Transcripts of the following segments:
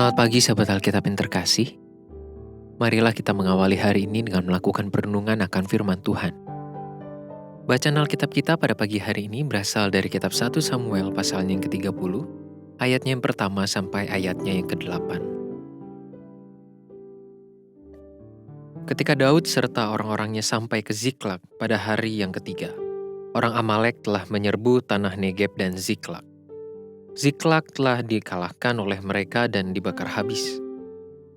Selamat pagi sahabat Alkitab yang terkasih. Marilah kita mengawali hari ini dengan melakukan perenungan akan firman Tuhan. Bacaan Alkitab kita pada pagi hari ini berasal dari kitab 1 Samuel pasalnya yang ke-30, ayatnya yang pertama sampai ayatnya yang ke-8. Ketika Daud serta orang-orangnya sampai ke Ziklag pada hari yang ketiga, orang Amalek telah menyerbu tanah Negeb dan Ziklag. Ziklag telah dikalahkan oleh mereka dan dibakar habis.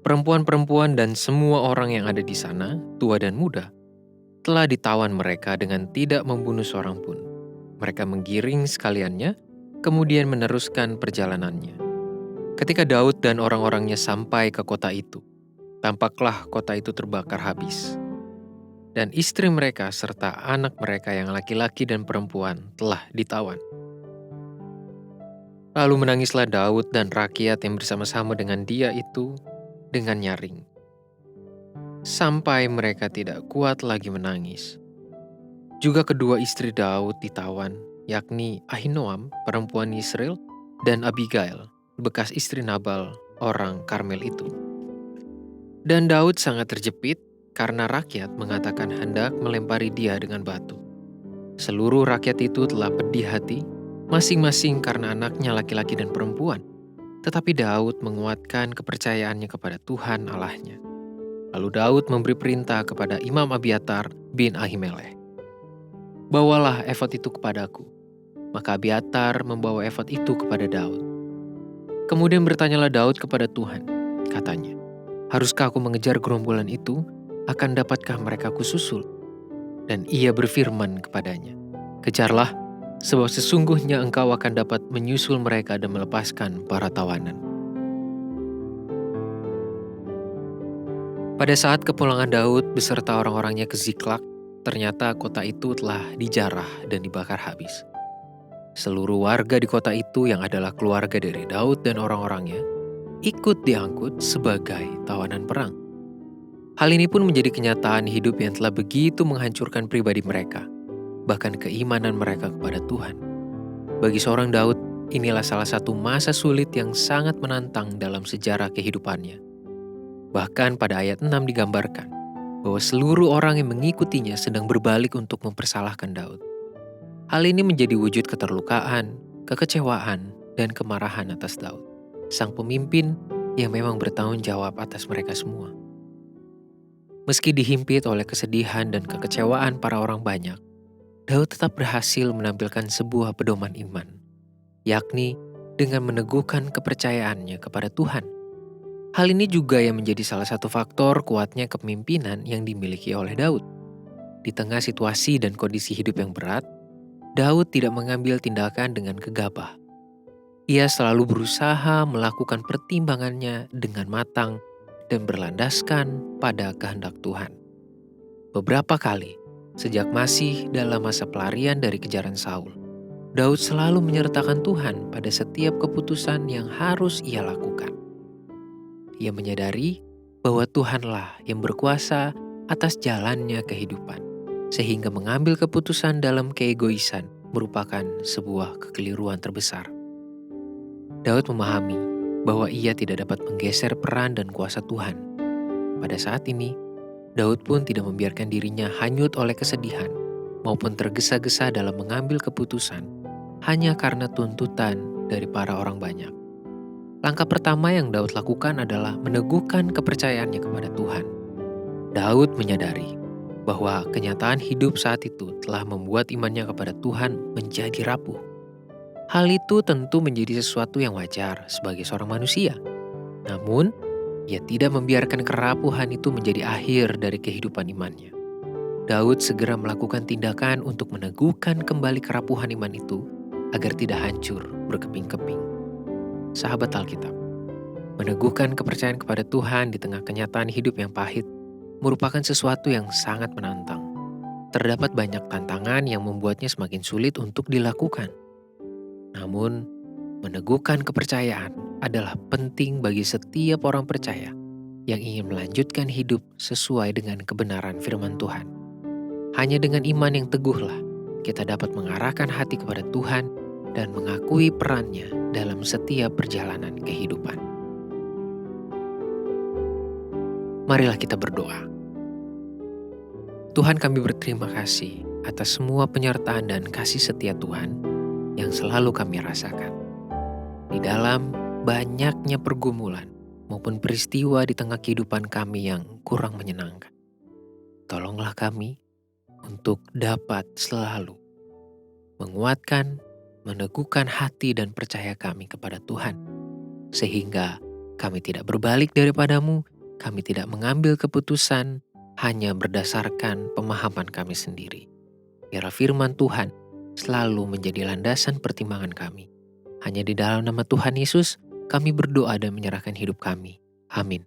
Perempuan-perempuan dan semua orang yang ada di sana, tua dan muda, telah ditawan mereka dengan tidak membunuh seorang pun. Mereka menggiring sekaliannya, kemudian meneruskan perjalanannya. Ketika Daud dan orang-orangnya sampai ke kota itu, tampaklah kota itu terbakar habis. Dan istri mereka serta anak mereka yang laki-laki dan perempuan telah ditawan. Lalu menangislah Daud dan rakyat yang bersama-sama dengan dia itu dengan nyaring, sampai mereka tidak kuat lagi menangis. Juga kedua istri Daud ditawan, yakni Ahinoam, perempuan Yisrael, dan Abigail, bekas istri Nabal, orang Karmel itu. Dan Daud sangat terjepit karena rakyat mengatakan hendak melempari dia dengan batu. Seluruh rakyat itu telah pedih hati, masing-masing karena anaknya laki-laki dan perempuan. Tetapi Daud menguatkan kepercayaannya kepada Tuhan Allahnya. Lalu Daud memberi perintah kepada Imam Abiatar bin Ahimelech, "Bawalah efod itu kepadaku." Maka Abiatar membawa efod itu kepada Daud. Kemudian bertanyalah Daud kepada Tuhan, katanya, "Haruskah aku mengejar gerombolan itu? Akan dapatkah mereka kususul?" Dan ia berfirman kepadanya, "Kejarlah, sebab sesungguhnya engkau akan dapat menyusul mereka dan melepaskan para tawanan." Pada saat kepulangan Daud beserta orang-orangnya ke Ziklag, ternyata kota itu telah dijarah dan dibakar habis. Seluruh warga di kota itu yang adalah keluarga dari Daud dan orang-orangnya ikut diangkut sebagai tawanan perang. Hal ini pun menjadi kenyataan hidup yang telah begitu menghancurkan pribadi mereka, bahkan keimanan mereka kepada Tuhan. Bagi seorang Daud, inilah salah satu masa sulit yang sangat menantang dalam sejarah kehidupannya. Bahkan pada ayat 6 digambarkan bahwa seluruh orang yang mengikutinya sedang berbalik untuk mempersalahkan Daud. Hal ini menjadi wujud keterlukaan, kekecewaan, dan kemarahan atas Daud, sang pemimpin yang memang bertanggung jawab atas mereka semua. Meski dihimpit oleh kesedihan dan kekecewaan para orang banyak, Daud tetap berhasil menampilkan sebuah pedoman iman, yakni dengan meneguhkan kepercayaannya kepada Tuhan. Hal ini juga yang menjadi salah satu faktor kuatnya kepemimpinan yang dimiliki oleh Daud. Di tengah situasi dan kondisi hidup yang berat, Daud tidak mengambil tindakan dengan gegabah. Ia selalu berusaha melakukan pertimbangannya dengan matang dan berlandaskan pada kehendak Tuhan. Beberapa kali, sejak masih dalam masa pelarian dari kejaran Saul, Daud selalu menyertakan Tuhan pada setiap keputusan yang harus ia lakukan. Ia menyadari bahwa Tuhanlah yang berkuasa atas jalannya kehidupan, sehingga mengambil keputusan dalam keegoisan merupakan sebuah kekeliruan terbesar. Daud memahami bahwa ia tidak dapat menggeser peran dan kuasa Tuhan. Pada saat ini, Daud pun tidak membiarkan dirinya hanyut oleh kesedihan maupun tergesa-gesa dalam mengambil keputusan hanya karena tuntutan dari para orang banyak. Langkah pertama yang Daud lakukan adalah meneguhkan kepercayaannya kepada Tuhan. Daud menyadari bahwa kenyataan hidup saat itu telah membuat imannya kepada Tuhan menjadi rapuh. Hal itu tentu menjadi sesuatu yang wajar sebagai seorang manusia. Namun, ia tidak membiarkan kerapuhan itu menjadi akhir dari kehidupan imannya. Daud segera melakukan tindakan untuk meneguhkan kembali kerapuhan iman itu agar tidak hancur berkeping-keping. Sahabat Alkitab, meneguhkan kepercayaan kepada Tuhan di tengah kenyataan hidup yang pahit merupakan sesuatu yang sangat menantang. Terdapat banyak tantangan yang membuatnya semakin sulit untuk dilakukan. Namun, meneguhkan kepercayaan adalah penting bagi setiap orang percaya yang ingin melanjutkan hidup sesuai dengan kebenaran firman Tuhan. Hanya dengan iman yang teguhlah kita dapat mengarahkan hati kepada Tuhan dan mengakui perannya dalam setiap perjalanan kehidupan. Marilah kita berdoa. Tuhan, kami berterima kasih atas semua penyertaan dan kasih setia Tuhan yang selalu kami rasakan. Di dalam banyaknya pergumulan maupun peristiwa di tengah kehidupan kami yang kurang menyenangkan. Tolonglah kami untuk dapat selalu menguatkan, meneguhkan hati dan percaya kami kepada Tuhan. Sehingga kami tidak berbalik daripadamu, kami tidak mengambil keputusan hanya berdasarkan pemahaman kami sendiri. Biarlah firman Tuhan selalu menjadi landasan pertimbangan kami. Hanya di dalam nama Tuhan Yesus, kami berdoa dan menyerahkan hidup kami. Amin.